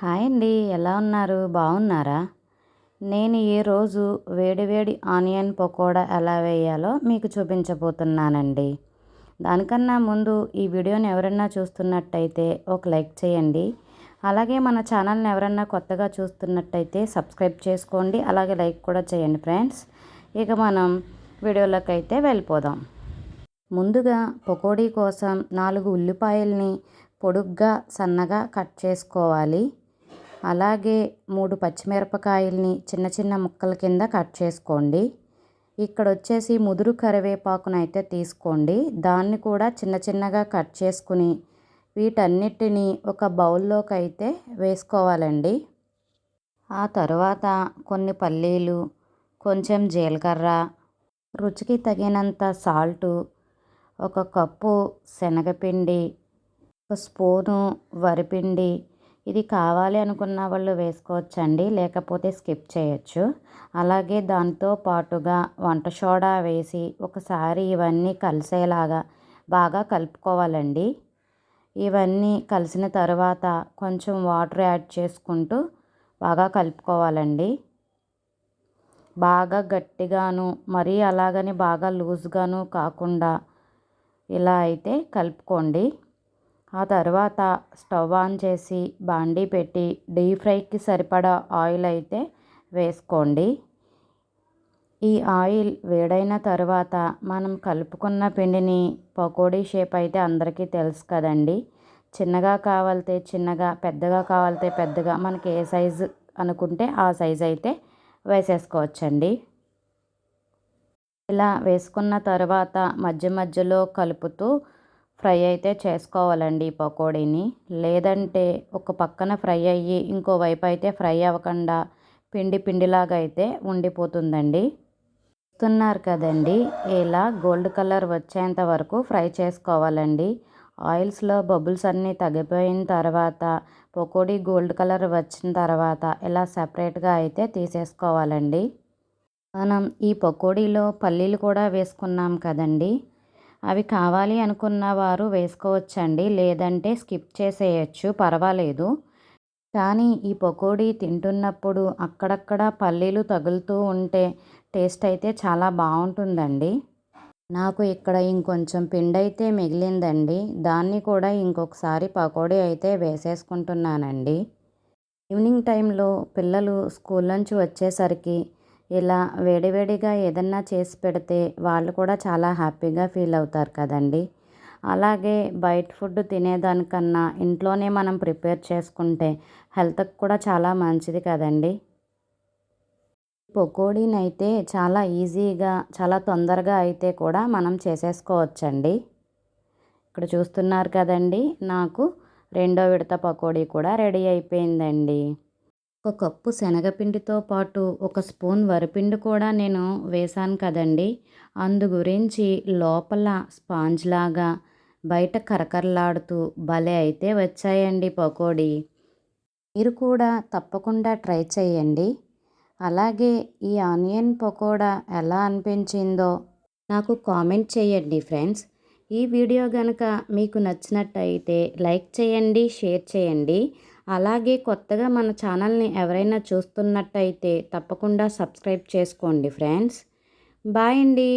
Hi అండి. ఎలా ఉన్నారు? బాగున్నారా? నేను ఈరోజు వేడి వేడి ఆనియన్ పకోడా ఎలా వేయాలో మీకు చూపించబోతున్నానండి. దానికన్నా ముందు ఈ వీడియోని ఎవరైనా చూస్తున్నట్టయితే ఒక లైక్ చేయండి. అలాగే మన ఛానల్ని ఎవరైనా కొత్తగా చూస్తున్నట్టయితే సబ్స్క్రైబ్ చేసుకోండి. అలాగే లైక్ కూడా చేయండి ఫ్రెండ్స్. ఇక మనం వీడియోలోకి అయితే వెళ్ళిపోదాం. ముందుగా పకోడీ కోసం 4 ఉల్లిపాయల్ని పొడుగ్గా సన్నగా కట్ చేసుకోవాలి. అలాగే 3 పచ్చిమిరపకాయల్ని చిన్న చిన్న ముక్కల కింద కట్ చేసుకోండి. ఇక్కడ వచ్చేసి ముదురు కరివేపాకునైతే తీసుకోండి. దాన్ని కూడా చిన్న చిన్నగా కట్ చేసుకుని వీటన్నిటిని ఒక బౌల్లోకి అయితే వేసుకోవాలండి. ఆ తర్వాత కొన్ని పల్లీలు, కొంచెం జీలకర్ర, రుచికి తగినంత సాల్టు, ఒక కప్పు శనగపిండి, ఒక స్పూను వరిపిండి. ఇది కావాలి అనుకున్న వాళ్ళు వేసుకోవచ్చండి, లేకపోతే స్కిప్ చేయొచ్చు. అలాగే దాంతో పాటుగా వంట సోడా వేసి ఒకసారి ఇవన్నీ కలిసేలాగా బాగా కలుపుకోవాలండి. ఇవన్నీ కలిసిన తర్వాత కొంచెం వాటర్ యాడ్ చేసుకుంటూ బాగా కలుపుకోవాలండి. బాగా గట్టిగాను మరీ అలాగని బాగా లూజ్గాను కాకుండా ఇలా అయితే కలుపుకోండి. ఆ తర్వాత స్టవ్ ఆన్ చేసి బాండీ పెట్టి డీప్ ఫ్రైకి సరిపడా ఆయిల్ అయితే వేసుకోండి. ఈ ఆయిల్ వేడైన తర్వాత మనం కలుపుకున్న పిండిని పకోడీ షేప్ అయితే అందరికీ తెలుసు కదండి. చిన్నగా కావాలితే చిన్నగా, పెద్దగా కావాలితే పెద్దగా, మనకి ఏ సైజు అనుకుంటే ఆ సైజు అయితే వేసేసుకోవచ్చండి. ఇలా వేసుకున్న తర్వాత మధ్య మధ్యలో కలుపుతూ ఫ్రై అయితే చేసుకోవాలండి ఈ పకోడీని. లేదంటే ఒక పక్కన ఫ్రై అయ్యి ఇంకో వైపు అయితే ఫ్రై అవ్వకుండా పిండి పిండిలాగా అయితే ఉండిపోతుందండి. చూస్తున్నారు కదండి, ఇలా గోల్డ్ కలర్ వచ్చేంత వరకు ఫ్రై చేసుకోవాలండి. ఆయిల్స్లో బబుల్స్ అన్నీ తగ్గిపోయిన తర్వాత పకోడీ గోల్డ్ కలర్ వచ్చిన తర్వాత ఇలా సపరేట్గా అయితే తీసేసుకోవాలండి. మనం ఈ పకోడీలో పల్లీలు కూడా వేసుకున్నాం కదండి. అవి కావాలి అనుకున్న వారు వేసుకోవచ్చండి, లేదంటే స్కిప్ చేసేయచ్చు, పర్వాలేదు. కానీ ఈ పకోడీ తింటున్నప్పుడు అక్కడక్కడ పల్లీలు తగులుతూ ఉంటే టేస్ట్ అయితే చాలా బాగుంటుందండి. నాకు ఇక్కడ ఇంకొంచెం పిండి అయితే మిగిలిందండి. దాన్ని కూడా ఇంకొకసారి పకోడీ అయితే వేసేసుకుంటున్నానండి. ఈవినింగ్ టైంలో పిల్లలు స్కూల్ నుంచి వచ్చేసరికి ఇలా వేడివేడిగా ఏదన్నా చేసి పెడితే వాళ్ళు కూడా చాలా హ్యాపీగా ఫీల్ అవుతారు కదండి. అలాగే బయట ఫుడ్ తినేదానికన్నా ఇంట్లోనే మనం ప్రిపేర్ చేసుకుంటే హెల్త్కి కూడా చాలా మంచిది కదండి. పకోడీని అయితే చాలా ఈజీగా, చాలా తొందరగా అయితే కూడా మనం చేసేసుకోవచ్చండి. ఇక్కడ చూస్తున్నారు కదండి, నాకు రెండో విడత పకోడీ కూడా రెడీ అయిపోయిందండి. ఒక కప్పు శనగపిండితో పాటు ఒక స్పూన్ వరిపిండి కూడా నేను వేశాను కదండి. అందు గురించి లోపల స్పాంజ్ లాగా బయట కరకరలాడుతూ భలే అయితే వచ్చాయండి పకోడీ. మీరు కూడా తప్పకుండా ట్రై చేయండి. అలాగే ఈ ఆనియన్ పకోడా ఎలా అనిపించిందో నాకు కామెంట్ చేయండి ఫ్రెండ్స్. ఈ వీడియో కనుక మీకు నచ్చినట్టయితే లైక్ చేయండి, షేర్ చేయండి. అలాగే కొత్తగా మన ఛానల్ని ఎవరైనా చూస్తున్నట్టయితే తప్పకుండా సబ్స్క్రైబ్ చేసుకోండి ఫ్రెండ్స్. బాయ్ అండి.